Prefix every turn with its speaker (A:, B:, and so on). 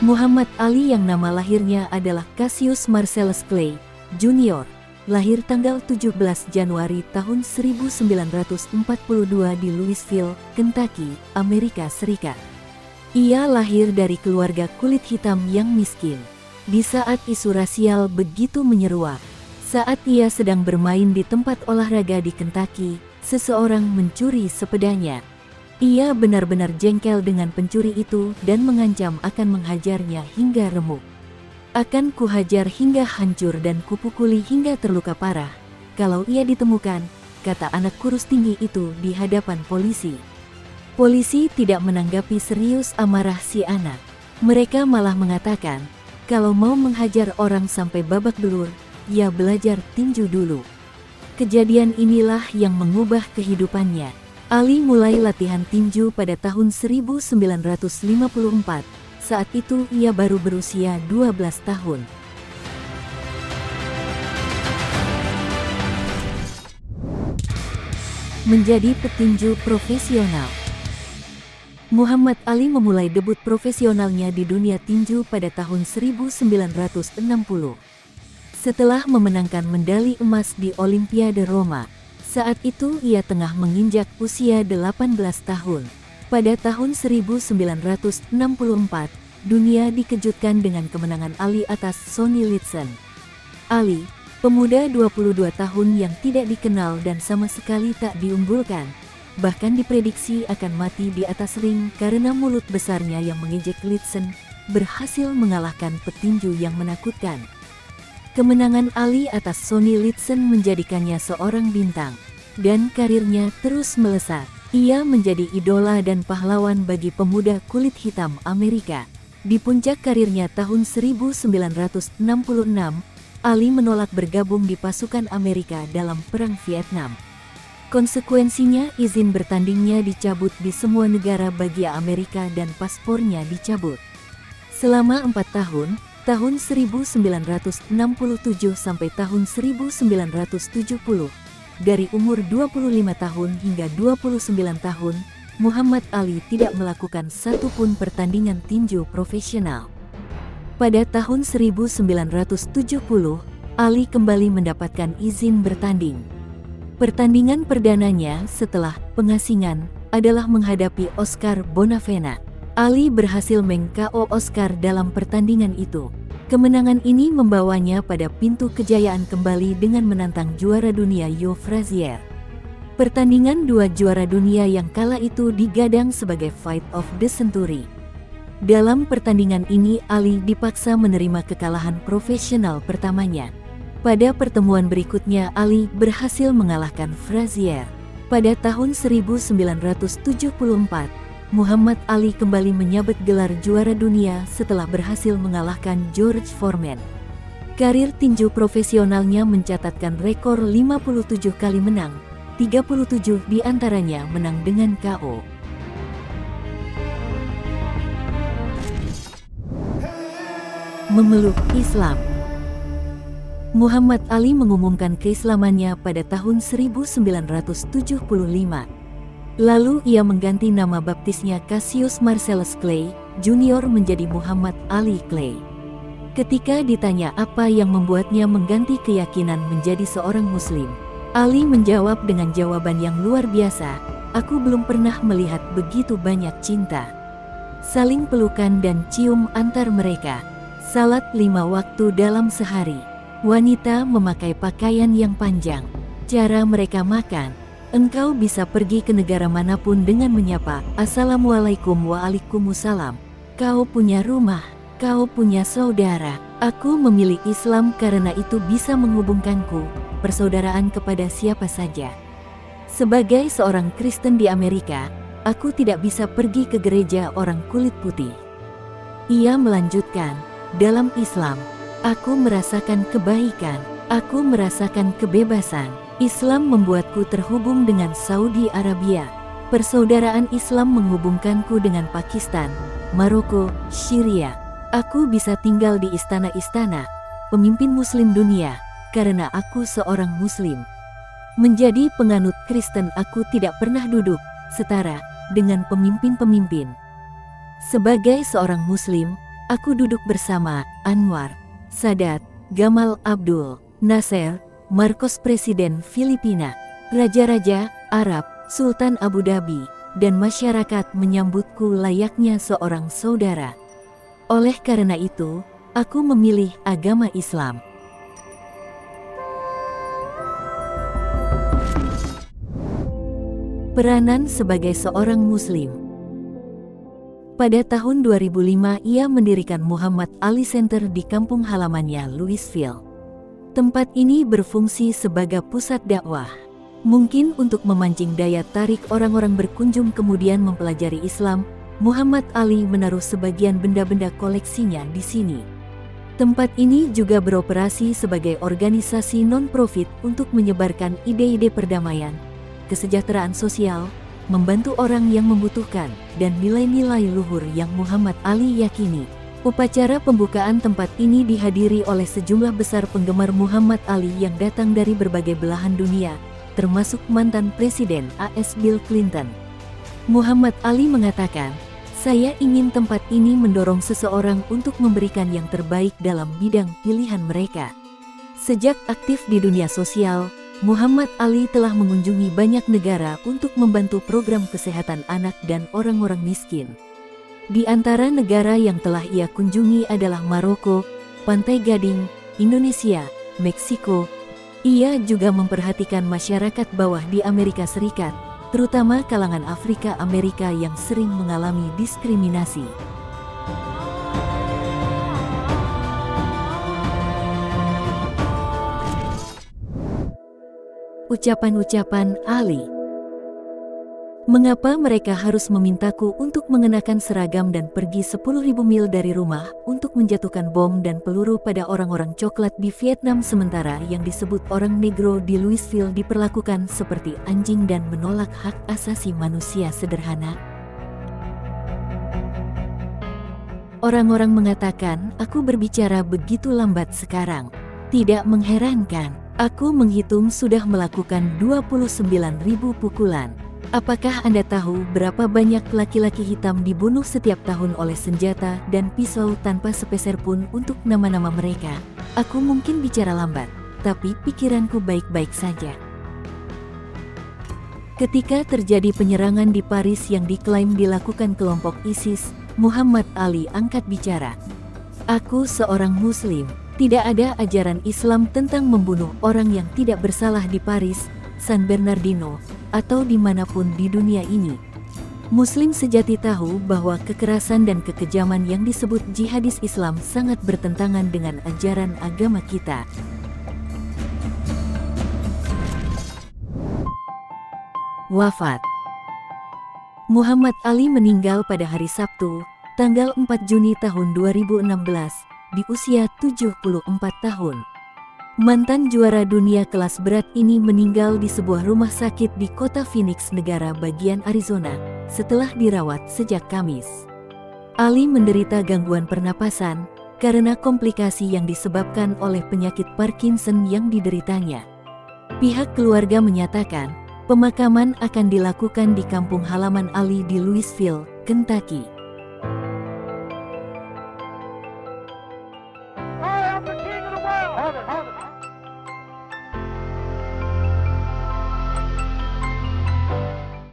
A: Muhammad Ali yang nama lahirnya adalah Cassius Marcellus Clay, Jr., lahir tanggal 17 Januari tahun 1942 di Louisville, Kentucky, Amerika Serikat. Ia lahir dari keluarga kulit hitam yang miskin. Di saat isu rasial begitu menyeruak, saat ia sedang bermain di tempat olahraga di Kentucky, seseorang mencuri sepedanya. Ia benar-benar jengkel dengan pencuri itu dan mengancam akan menghajarnya hingga remuk. Akan kuhajar hingga hancur dan kupukuli hingga terluka parah kalau ia ditemukan, kata anak kurus tinggi itu di hadapan polisi. Polisi tidak menanggapi serius amarah si anak. Mereka malah mengatakan, kalau mau menghajar orang sampai babak belur, ya belajar tinju dulu. Kejadian inilah yang mengubah kehidupannya. Ali mulai latihan tinju pada tahun 1954, saat itu ia baru berusia 12 tahun. Menjadi petinju profesional. Muhammad Ali memulai debut profesionalnya di dunia tinju pada tahun 1960. Setelah memenangkan medali emas di Olimpiade Roma, saat itu ia tengah menginjak usia 18 tahun. Pada tahun 1964, dunia dikejutkan dengan kemenangan Ali atas Sonny Liston. Ali, pemuda 22 tahun yang tidak dikenal dan sama sekali tak diunggulkan, bahkan diprediksi akan mati di atas ring karena mulut besarnya yang mengejek Liston, berhasil mengalahkan petinju yang menakutkan. Kemenangan Ali atas Sonny Liston menjadikannya seorang bintang, dan karirnya terus melesat. Ia menjadi idola dan pahlawan bagi pemuda kulit hitam Amerika. Di puncak karirnya tahun 1966, Ali menolak bergabung di pasukan Amerika dalam Perang Vietnam. Konsekuensinya izin bertandingnya dicabut di semua negara bagian Amerika dan paspornya dicabut. Selama 4 tahun, tahun 1967 sampai tahun 1970, dari umur 25 tahun hingga 29 tahun, Muhammad Ali tidak melakukan satupun pertandingan tinju profesional. Pada tahun 1970, Ali kembali mendapatkan izin bertanding. Pertandingan perdananya setelah pengasingan adalah menghadapi Oscar Bonavena. Ali berhasil meng-KO Oscar dalam pertandingan itu. Kemenangan ini membawanya pada pintu kejayaan kembali dengan menantang juara dunia Joe Frazier. Pertandingan dua juara dunia yang kala itu digadang sebagai Fight of the Century. Dalam pertandingan ini Ali dipaksa menerima kekalahan profesional pertamanya. Pada pertemuan berikutnya Ali berhasil mengalahkan Frazier. Pada tahun 1974, Muhammad Ali kembali menyabet gelar juara dunia setelah berhasil mengalahkan George Foreman. Karir tinju profesionalnya mencatatkan rekor 57 kali menang, 37 diantaranya menang dengan KO. Memeluk Islam. Muhammad Ali mengumumkan keislamannya pada tahun 1975. Lalu ia mengganti nama baptisnya Cassius Marcellus Clay, Jr. menjadi Muhammad Ali Clay. Ketika ditanya apa yang membuatnya mengganti keyakinan menjadi seorang Muslim, Ali menjawab dengan jawaban yang luar biasa, "Aku belum pernah melihat begitu banyak cinta. Saling pelukan dan cium antar mereka. Salat 5 waktu dalam sehari. Wanita memakai pakaian yang panjang. Cara mereka makan. Engkau bisa pergi ke negara manapun dengan menyapa, Assalamualaikum waalaikumsalam. Kau punya rumah, kau punya saudara. Aku memilih Islam karena itu bisa menghubungkanku, persaudaraan kepada siapa saja. Sebagai seorang Kristen di Amerika, aku tidak bisa pergi ke gereja orang kulit putih." Ia melanjutkan, "Dalam Islam, aku merasakan kebaikan, aku merasakan kebebasan. Islam membuatku terhubung dengan Saudi Arabia. Persaudaraan Islam menghubungkanku dengan Pakistan, Maroko, Syria. Aku bisa tinggal di istana-istana pemimpin Muslim dunia karena aku seorang Muslim. Menjadi penganut Kristen, aku tidak pernah duduk setara dengan pemimpin-pemimpin. Sebagai seorang Muslim, Aku duduk bersama Anwar, Sadat, Gamal Abdul Nasser, Marcos Presiden Filipina, Raja-Raja Arab, Sultan Abu Dhabi, dan masyarakat menyambutku layaknya seorang saudara. Oleh karena itu, aku memilih agama Islam. Peranan sebagai seorang Muslim. Pada tahun 2005 ia mendirikan Muhammad Ali Center di kampung halamannya Louisville. Tempat ini berfungsi sebagai pusat dakwah. Mungkin untuk memancing daya tarik orang-orang berkunjung kemudian mempelajari Islam, Muhammad Ali menaruh sebagian benda-benda koleksinya di sini. Tempat ini juga beroperasi sebagai organisasi non-profit untuk menyebarkan ide-ide perdamaian, kesejahteraan sosial, membantu orang yang membutuhkan, dan nilai-nilai luhur yang Muhammad Ali yakini. Upacara pembukaan tempat ini dihadiri oleh sejumlah besar penggemar Muhammad Ali yang datang dari berbagai belahan dunia, termasuk mantan Presiden AS Bill Clinton. Muhammad Ali mengatakan, "Saya ingin tempat ini mendorong seseorang untuk memberikan yang terbaik dalam bidang pilihan mereka." Sejak aktif di dunia sosial, Muhammad Ali telah mengunjungi banyak negara untuk membantu program kesehatan anak dan orang-orang miskin. Di antara negara yang telah ia kunjungi adalah Maroko, Pantai Gading, Indonesia, Meksiko. Ia juga memperhatikan masyarakat bawah di Amerika Serikat, terutama kalangan Afrika Amerika yang sering mengalami diskriminasi. Ucapan-ucapan Ali. Mengapa mereka harus memintaku untuk mengenakan seragam dan pergi 10.000 mil dari rumah untuk menjatuhkan bom dan peluru pada orang-orang coklat di Vietnam sementara yang disebut orang negro di Louisville diperlakukan seperti anjing dan menolak hak asasi manusia sederhana? Orang-orang mengatakan aku berbicara begitu lambat sekarang. Tidak mengherankan, aku menghitung sudah melakukan 29.000 pukulan. Apakah Anda tahu berapa banyak laki-laki hitam dibunuh setiap tahun oleh senjata dan pisau tanpa sepeser pun untuk nama-nama mereka? Aku mungkin bicara lambat, tapi pikiranku baik-baik saja. Ketika terjadi penyerangan di Paris yang diklaim dilakukan kelompok ISIS, Muhammad Ali angkat bicara. Aku seorang Muslim, tidak ada ajaran Islam tentang membunuh orang yang tidak bersalah di Paris, San Bernardino, atau dimanapun di dunia ini. Muslim sejati tahu bahwa kekerasan dan kekejaman yang disebut jihadis Islam sangat bertentangan dengan ajaran agama kita. Wafat. Muhammad Ali meninggal pada hari Sabtu, tanggal 4 Juni tahun 2016, di usia 74 tahun. Mantan juara dunia kelas berat ini meninggal di sebuah rumah sakit di kota Phoenix, negara bagian Arizona, setelah dirawat sejak Kamis. Ali menderita gangguan pernapasan karena komplikasi yang disebabkan oleh penyakit Parkinson yang dideritanya. Pihak keluarga menyatakan, pemakaman akan dilakukan di kampung halaman Ali di Louisville, Kentucky.